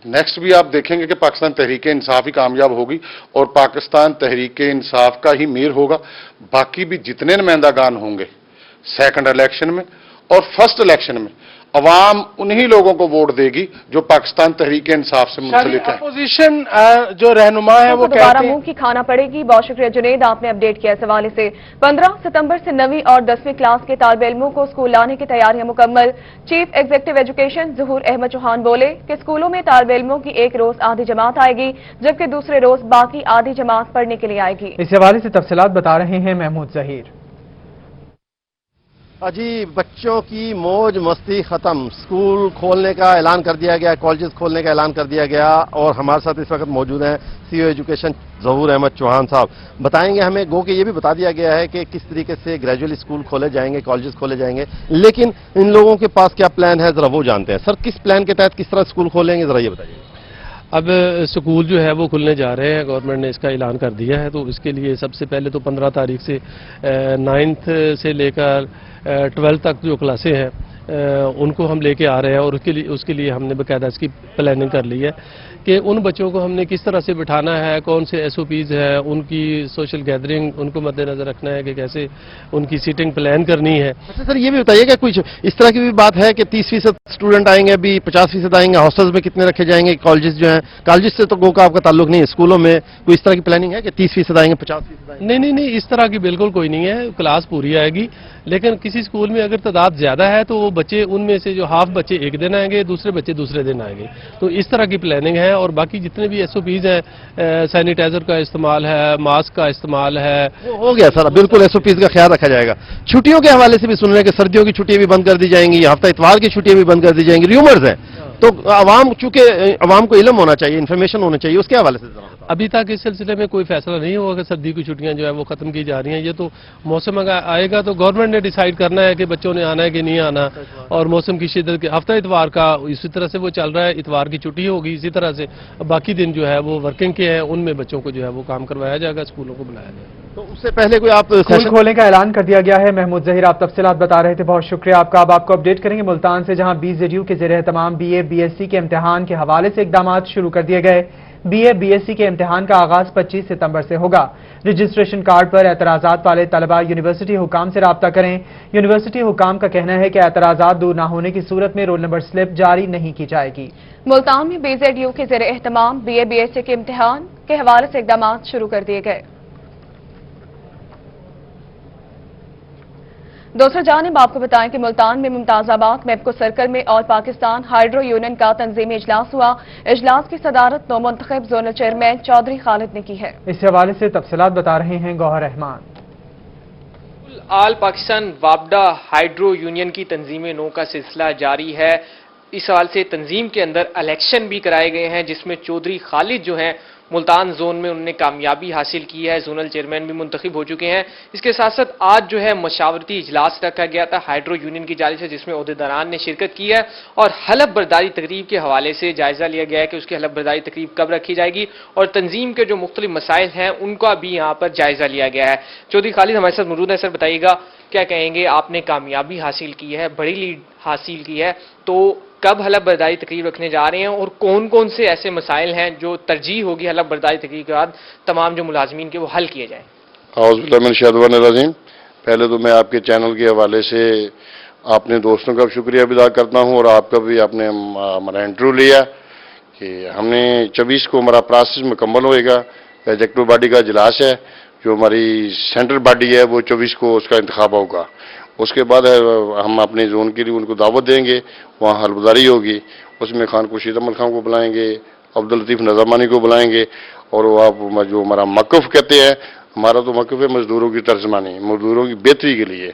S: نیکسٹ بھی آپ دیکھیں گے کہ پاکستان تحریک انصاف ہی کامیاب ہوگی اور پاکستان تحریک انصاف کا ہی میر ہوگا۔ باقی بھی جتنے نمائندگان ہوں گے سیکنڈ الیکشن میں اور فرسٹ الیکشن میں عوام انہی لوگوں کو ووٹ دے گی جو پاکستان تحریک انصاف سے منسلک ہے۔
R: اپوزیشن جو رہنما ہے وہ
B: دوبارہ منہ کی کھانا پڑے گی۔ بہت شکریہ جنید، آپ نے اپڈیٹ کیا اس حوالے سے۔ 15 ستمبر سے 9ویں اور 10ویں کلاس کے طالب علموں کو اسکول لانے کی تیاریاں مکمل۔ چیف ایگزیکٹو ایجوکیشن ظہور احمد چوہان بولے کہ اسکولوں میں طالب علموں کی ایک روز آدھی جماعت آئے گی جبکہ دوسرے روز باقی آدھی جماعت پڑھنے کے لیے آئے گی۔
A: اس حوالے سے تفصیلات بتا رہے ہیں محمود ظہیر۔
L: جی بچوں کی موج مستی ختم، اسکول کھولنے کا اعلان کر دیا گیا، کالجز کھولنے کا اعلان کر دیا گیا، اور ہمارے ساتھ اس وقت موجود ہیں سی او ایجوکیشن ظہور احمد چوہان صاحب۔ بتائیں گے ہمیں، گو کہ یہ بھی بتا دیا گیا ہے کہ کس طریقے سے گریجویلی اسکول کھولے جائیں گے، کالجز کھولے جائیں گے، لیکن ان لوگوں کے پاس کیا پلان ہے ذرا وہ جانتے ہیں۔ سر کس پلان کے تحت کس طرح اسکول کھولیں گے ذرا یہ بتائیے۔
O: اب سکول جو ہے وہ کھلنے جا رہے ہیں، گورنمنٹ نے اس کا اعلان کر دیا ہے، تو اس کے لیے سب سے پہلے تو 15 تاریخ سے 9th سے لے کر 12 تک جو کلاسیں ہیں उनको हम लेके आ रहे हैं और उसके लिए हमने बाकायदा इसकी प्लानिंग कर ली है कि उन बच्चों को हमने किस तरह से बिठाना है, कौन से SOPs है, उनकी सोशल गैदरिंग उनको मद्देनजर रखना है कि कैसे उनकी सीटिंग प्लान करनी है।
T: अच्छा सर, ये भी बताइए कि कुछ इस तरह की भी बात है कि 30% स्टूडेंट आएंगे, अभी 50% आएंगे, हॉस्टल्स में कितने रखे जाएंगे, कॉलेजेस जो हैं, कॉलेजेस से तो गो का आपका ताल्लुक नहीं है, स्कूलों में कोई इस तरह की प्लानिंग है कि 30% आएंगे, 50% आएंगे?
O: नहीं, इस तरह की बिल्कुल कोई नहीं है, क्लास पूरी आएगी। लेकिन किसी स्कूल में अगर तादाद ज्यादा है तो वो बच्चे, उनमें से जो हाफ बच्चे एक दिन आएंगे, दूसरे बच्चे दूसरे दिन आएंगे, तो इस तरह की प्लानिंग है। और बाकी जितने भी SOPs हैं, सैनिटाइजर का इस्तेमाल है, मास्क का इस्तेमाल है,
T: हो गया सर, बिल्कुल SOPs का ख्याल रखा जाएगा। छुट्टियों के हवाले से भी सुन रहे हैं कि सर्दियों की छुट्टियां भी बंद कर दी जाएंगी, हफ्ता इतवार की छुट्टियां भी बंद कर दी जाएंगी, र्यूमर्स हैं, तो आवाम, चूंकि आवाम को इल्म होना चाहिए, इन्फॉर्मेशन होना चाहिए, उसके हवाले से
O: अभी तक इस सिलसिले में कोई फैसला नहीं हुआ कि सर्दी की छुट्टियां जो है वो खत्म की जा रही हैं। ये तो मौसम अगर आएगा तो गवर्नमेंट ने डिसाइड करना है कि बच्चों ने आना है कि नहीं आना, और मौसम की शिद्दत के हफ्ता इतवार का इसी तरह से वो चल रहा है, इतवार की छुट्टी होगी इसी तरह से, बाकी दिन जो है वो वर्किंग के हैं, उनमें बच्चों को जो है वो काम करवाया जाएगा, स्कूलों को बुलाया जाएगा।
T: तो उससे पहले कोई आप
A: स्कूल खोलने का ऐलान कर दिया गया है। महमूद जहीर आप तफसीलात बता रहे थे, बहुत शुक्रिया आपका। अब आपको अपडेट करेंगे मुल्तान से, जहां BZU के ज़ेरे तमाम BA BSc के इम्तिहान के हवाले से इकदाम शुरू कर दिए गए। BA BSc के इम्तिहान का आगाज 25 सितंबर से होगा। रजिस्ट्रेशन कार्ड पर एतराजात वाले तलबा यूनिवर्सिटी हुकाम से राब्ता करें। यूनिवर्सिटी हुकाम का कहना है कि एतराजात दूर न होने की सूरत में रोल नंबर स्लिप जारी नहीं की जाएगी।
B: मुल्तान में BZU के ज़ेरे एहतमाम BA BSc के इम्तिहान के हवाले से इकदाम शुरू कर दिए गए। दूसरी जानिब आपको बताएं कि मुल्तान में मुमताजाबाद मेपको सर्कल में ऑल पाकिस्तान हाइड्रो यूनियन का तंजीमी इजलास हुआ। इजलास की सदारत नौमुंतखब जोनल चेयरमैन चौधरी खालिद ने की है।
A: इस हवाले से तफसीलात बता रहे हैं गौहर रहमान।
C: ऑल पाकिस्तान वापडा हाइड्रो यूनियन की तंजीम नो का सिलसिला जारी है। इस हाल से तंजीम के अंदर इलेक्शन भी कराए गए हैं, जिसमें चौधरी खालिद जो हैं मुल्तान जोन में उन्होंने कामयाबी हासिल की है, जोनल चेयरमैन भी मुंतखब हो चुके हैं। इसके साथ साथ आज जो है मशावरती इजलास रखा गया था हाइड्रो यूनियन की जानिब से, जिसमें ओहदेदारान ने शिरकत की है और हलफ बर्दारी तकरीब के हवाले से जायजा लिया गया है कि उसकी हलफ बर्दारी तकरीब कब रखी जाएगी, और तंजीम के जो मुख्तलिफ मसाइल हैं उनका भी यहाँ पर जायजा लिया गया है। चौधरी खालिद हमारे साथ मौजूद है। सर बताइएगा, क्या कहेंगे, आपने कामयाबी हासिल की है, बड़ी लीड हासिल की है, तो कब हलफ बर्दारी तकरीब रखने जा रहे हैं और कौन कौन से ऐसे मसाइल हैं जो तरजीह होगी हलफ बर्दारी तकरीब के बाद तमाम जो मुलाजमीन के वो हल किए जाएं?
S: औज़ुबिल्लाहिमिनश्शैतानिर्रजीम। पहले तो मैं आपके चैनल के हवाले से अपने दोस्तों का शुक्रिया अदा करता हूं और आपका भी, आपने हमारा इंटरव्यू लिया कि हमने 24 को हमारा प्रोसेस मुकम्मल होएगा। एग्जीक्यूटिव बॉडी का इजलास है, जो हमारी सेंट्रल बॉडी है वो 24 को उसका इंतखाब होगा। उसके बाद हम अपने जोन के लिए उनको दावत देंगे, वहाँ हलबदारी होगी, उसमें खान खुर्शीद अहमद खान को बुलाएंगे, अब्दुल लतीफ़ नज़रमानी को बुलाएंगे, और वो आप जो हमारा मौक़िफ़ कहते हैं, हमारा तो मौक़िफ़ है मजदूरों की तर्जमानी, मजदूरों की बेहतरी के लिए।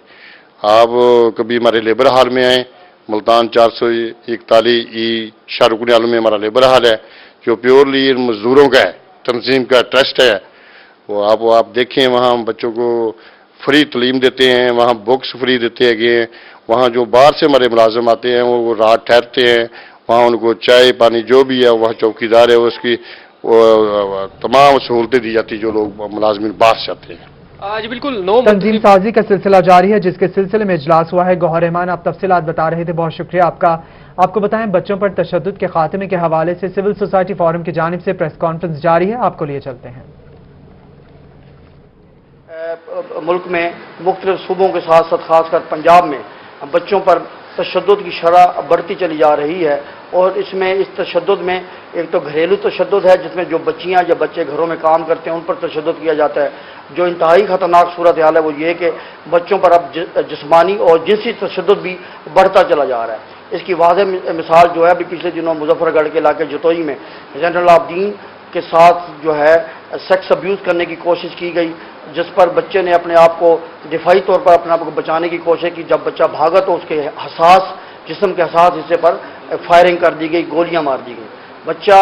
S: आप कभी हमारे लेबर हाल में आएँ, मुल्तान 441 शाहरुख आलम में हमारा लेबर हाल है, जो प्योरली मजदूरों का है, तंजीम का ट्रस्ट है। वो आप देखें, वहाँ बच्चों को फ्री तालीम देते हैं, वहाँ बुक्स फ्री देते हैं, वहाँ जो बाहर से हमारे मुलाजिम आते हैं वो रात ठहरते हैं, वहाँ उनको चाय पानी जो भी है, वहाँ चौकीदार है उसकी तमाम सहूलतें दी जाती जो लोग मुलाजिम बाहर से आते हैं।
C: आज बिल्कुल
A: तंजीम साजी का सिलसिला जारी है, जिसके सिलसिले में इजलास हुआ है। गौहर रहमान आप तफसीलात बता रहे थे, बहुत शुक्रिया आपका। आपको बताएं, बच्चों पर तशद्दुद के खात्मे के हवाले से सिविल सोसाइटी फोरम की जानिब से प्रेस कॉन्फ्रेंस जारी है, आपको लिए चलते हैं।
U: मुल्क में मुख्तलिफ सूबों के साथ साथ खासकर पंजाब में बच्चों पर तशद्दुद की शरह बढ़ती चली जा रही है, और इसमें इस तशद्दुद में एक तो घरेलू तशद्दुद है, जिसमें जो बच्चियां या बच्चे घरों में काम करते हैं उन पर तशद्दुद किया जाता है। जो इंतहाई ख़तरनाक सूरत हाल है वो ये कि बच्चों पर अब जिस्मानी और जिनसी तशद्दुद भी बढ़ता चला जा रहा है। इसकी वाज़ेह मिसाल जो है, अभी पिछले दिनों मुजफ्फरगढ़ के इलाके जतोई में जनरल आबदीन के साथ जो है सेक्स अब्यूज़ करने की कोशिश की गई, जिस पर बच्चे ने अपने आप को दिफाई तौर पर अपने आप को बचाने की कोशिश की। जब बच्चा भागा तो उसके हसास जिस्म के हसास हिस्से पर फायरिंग कर दी गई, गोलियां मार दी गई। बच्चा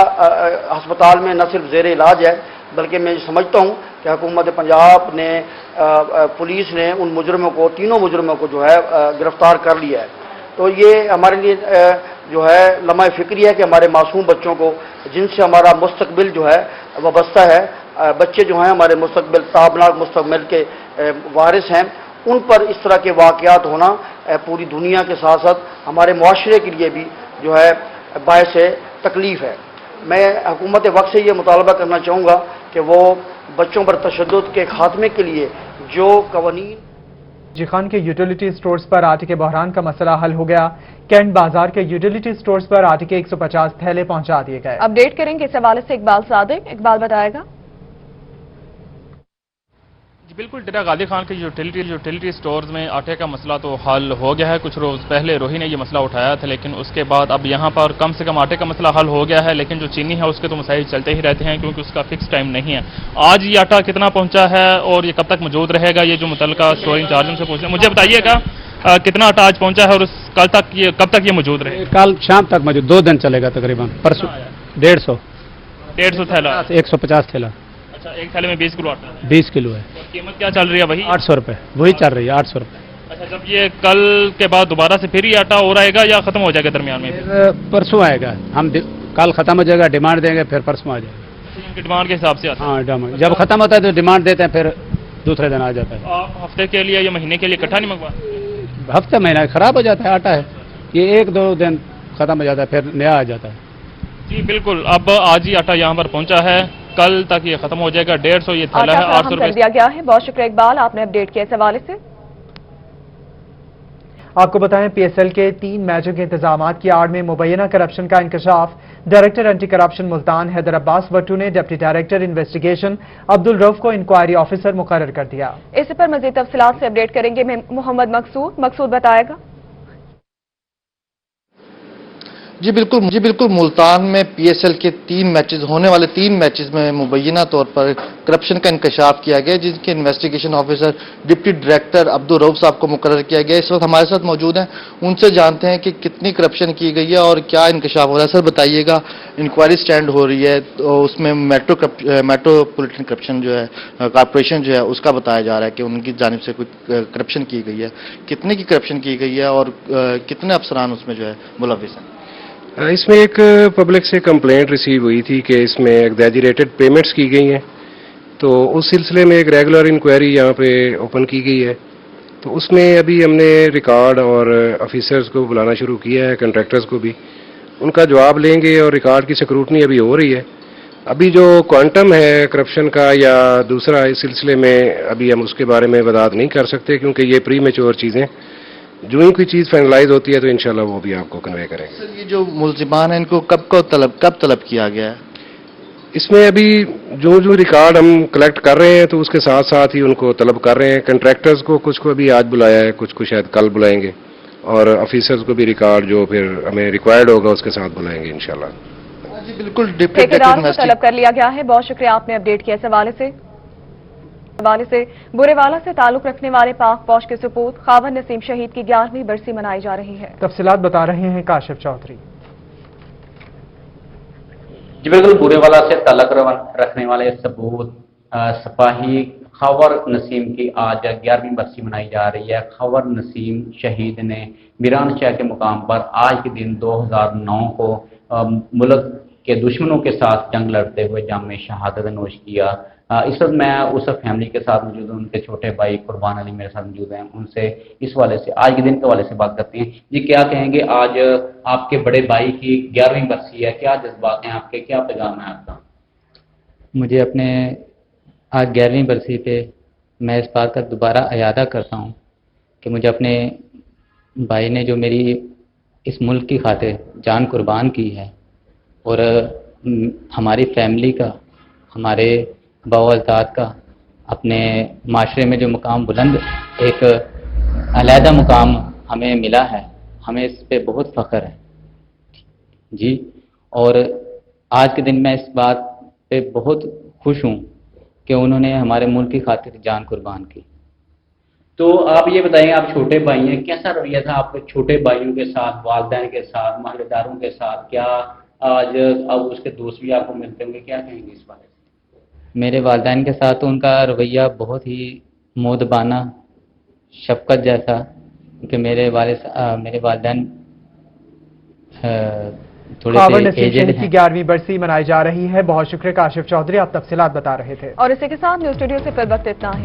U: अस्पताल में न सिर्फ ज़ेर इलाज है, बल्कि मैं समझता हूँ कि हुकूमत पंजाब ने, पुलिस ने उन मुजरमों को, तीनों मुजरमों को जो है गिरफ्तार कर लिया है। तो ये हमारे लिए जो है लम्हा फिक्री है कि हमारे मासूम बच्चों को, जिनसे हमारा मुस्तकबिल जो है वाबस्ता है, बच्चे जो हैं हमारे मुस्तकबिल ताबनाक मुस्तकबिल के वारिस हैं, उन पर इस तरह के वाक़यात होना पूरी दुनिया के साथ साथ हमारे मुआशरे के लिए भी जो है बायस तकलीफ़ है। मैं हुकूमत वक्त से ये मुतालबा करना चाहूँगा कि वो बच्चों पर तशद्दुद के खात्मे के लिए जो कवानीन
A: जी खान के यूटिलिटी स्टोर्स पर आटे के बहरान का मसला हल हो गया। कैंट बाजार के यूटिलिटी स्टोर्स पर आटे के 150 थैले पहुंचा दिए गए।
B: अपडेट करेंगे इस हवाले से इकबाल सादिक। इकबाल बताएगा।
N: जी बिल्कुल, डेरा गाजी खान के यूटिलिटी स्टोर्स में आटे का मसला तो हल हो गया है। कुछ रोज पहले रोही ने ये मसला उठाया था, लेकिन उसके बाद अब यहाँ पर कम से कम आटे का मसला हल हो गया है। लेकिन जो चीनी है उसके तो मसाइल चलते ही रहते हैं, क्योंकि उसका फिक्स टाइम नहीं है। आज ये आटा कितना पहुंचा है और ये कब तक मौजूद रहेगा, ये जो मुतल्लिका स्टोर इंचार्ज से पूछना। मुझे बताइएगा कितना आटा आज पहुंचा है और कब तक ये मौजूद रहेगा?
D: कल शाम तक मौजूद, 2 दिन चलेगा तकरीबन। परसों 150
N: थैला,
D: 150 थैला।
N: अच्छा, एक थैले में 20 किलो आटा है।
D: 20 किलो है।
N: कीमत क्या चल रही है? वही
D: 800 रुपये, वही चल रही है 800 रुपये।
N: अच्छा, जब ये कल के बाद दोबारा से फिर ये आटा और आएगा या खत्म हो जाएगा दरमियान में?
D: परसों आएगा। हम कल खत्म हो जाएगा, डिमांड देंगे, फिर परसों आ जाएगा।
N: उनकी डिमांड के हिसाब से आता है?
D: हाँ, डिमांड जब खत्म होता है तो डिमांड देते हैं, फिर दूसरे दिन आ जाता है।
N: आप हफ्ते के लिए या महीने के लिए इकट्ठा नहीं मंगवा?
D: हफ्ते महीना खराब हो जाता है, आटा है ये 1-2 दिन खत्म हो जाता है, फिर नया आ जाता है।
N: जी बिल्कुल, अब आज ही आटा यहाँ पर पहुंचा है, कल तक ये खत्म हो जाएगा। 150 ये थैला है, 800 रुपये
B: दिया गया है। बहुत शुक्रिया इकबाल, आपने अपडेट किया इस हवाले से।
A: आपको बताएं, पीएसएल के 3 मैचों के इंतजाम की आड़ में मुबैना करप्शन का इंकशाफ। Director anti corruption Multan Haider Abbas Bhattu ने deputy director investigation Abdul Rauf को इंक्वायरी ऑफिसर मुकर्रर कर दिया।
B: इस पर मजीद तफसीलात से अपडेट करेंगे मोहम्मद मकसूद बताएगा।
J: जी बिल्कुल, मुल्तान में पीएसएल के 3 मैचेस होने वाले 3 मैचेस में मुबैना तौर पर करप्शन का इंकशाफ किया गया, जिसके investigation officer deputy director Abdul Rauf साहब को मुकर्रर किया गया। इस वक्त हमारे साथ मौजूद हैं, उनसे जानते हैं कि कितनी करप्शन की गई है और क्या इंकशाफ हो रहा है। सर बताइएगा, इंक्वायरी स्टैंड हो रही है तो उसमें मेट्रोपॉलिटन करप्शन जो है, कॉर्पोरेशन जो है, उसका बताया जा रहा है कि उनकी जानिब से कुछ करप्शन की गई है। कितने की करप्शन की गई है और कितने अफसरान उसमें जो है मुलव्विस हैं?
V: इसमें एक पब्लिक से कंप्लेंट रिसीव हुई थी कि इसमें एग्जैजरेटेड पेमेंट्स की गई हैं, तो उस सिलसिले में एक रेगुलर इंक्वायरी यहाँ पे ओपन की गई है। तो उसमें अभी हमने रिकॉर्ड और ऑफिसर्स को बुलाना शुरू किया है, कंट्रैक्टर्स को भी। उनका जवाब लेंगे और रिकॉर्ड की स्क्रूटनी अभी हो रही है। अभी जो क्वांटम है करप्शन का या दूसरा इस सिलसिले में अभी हम उसके बारे में वदात नहीं कर सकते, क्योंकि ये प्री मैच्योर चीज़ें। जो ही कोई चीज़ फाइनलाइज होती है तो इंशाल्लाह वो भी आपको कन्वे करेंगे।
J: सर ये जो मुलजिमान है इनको कब तलब किया गया है?
V: इसमें अभी जो रिकॉर्ड हम कलेक्ट कर रहे हैं तो उसके साथ साथ ही उनको तलब कर रहे हैं। कंट्रैक्टर्स को कुछ को अभी आज बुलाया है, कुछ को शायद कल बुलाएंगे, और ऑफिसर्स को भी रिकॉर्ड जो फिर हमें रिक्वायर्ड होगा उसके साथ बुलाएंगे इंशाल्लाह।
J: जी बिल्कुल,
B: ठेकेदार को तलब कर लिया गया है। बहुत शुक्रिया, आपने अपडेट किया इस हवाले से। बुरेवाला से ताल्लुक रखने वाले पाक फौज के सपूत खावर नसीम शहीद की 11वीं बरसी मनाई जा रही है।
A: तफसीलात बता रहे हैं काशिफ चौधरी।
W: जी बिल्कुल, बुरेवाला से ताल्लुक रखने वाले सपूत सिपाही खावर नसीम की आज 11वीं बरसी मनाई जा रही है। खावर नसीम शहीद ने मीरान शाह के मुकाम पर आज के दिन 2009 को मुल्क के दुश्मनों के साथ जंग लड़ते हुए जाम में शहादत नोश किया। इस वक्त मैं उस फैमिली के साथ मौजूद हूँ, उनके छोटे भाई कुर्बान अली मेरे साथ मौजूद हैं। उनसे इस वाले से आज के दिन के वाले से बात करते हैं। जी क्या कहेंगे, आज आपके बड़े भाई की 11वीं बरसी है, क्या जज्बात हैं आपके, क्या पैगाम है आपका?
X: मुझे अपने आज 11वीं बरसी पे मैं इस बात का दोबारा अयादा करता हूँ कि मुझे अपने भाई ने जो मेरी इस मुल्क की खातिर जान कुर्बान की है, और हमारी फैमिली का, हमारे बावजदाद का, अपने माशरे में जो मुकाम बुलंद, एक अलहदा मुकाम हमें मिला है, हमें इस पे बहुत फ़ख्र है जी। और आज के दिन मैं इस बात पे बहुत खुश हूँ कि उन्होंने हमारे मुल्क की खातिर जान कुर्बान की।
W: तो आप ये बताएं, आप छोटे भाई हैं, कैसा रवैया था आपके छोटे भाइयों के साथ, वालिदैन के साथ, महल्लेदारों के साथ? क्या आज अब उसके दोस्त भी आपको मिलते होंगे, क्या कहेंगे इस बारे में?
X: मेरे वालिदैन के साथ तो उनका रवैया बहुत ही मोदबाना, शफकत जैसा, क्योंकि मेरे वालिदैन थोड़े से एजेड हैं।
A: 11वीं बरसी मनाई जा रही है। बहुत शुक्रिया काशिफ चौधरी, आप तफसीलात बता रहे थे।
B: और इसी के साथ न्यूज़ स्टूडियो से फिर वक्त इतना है।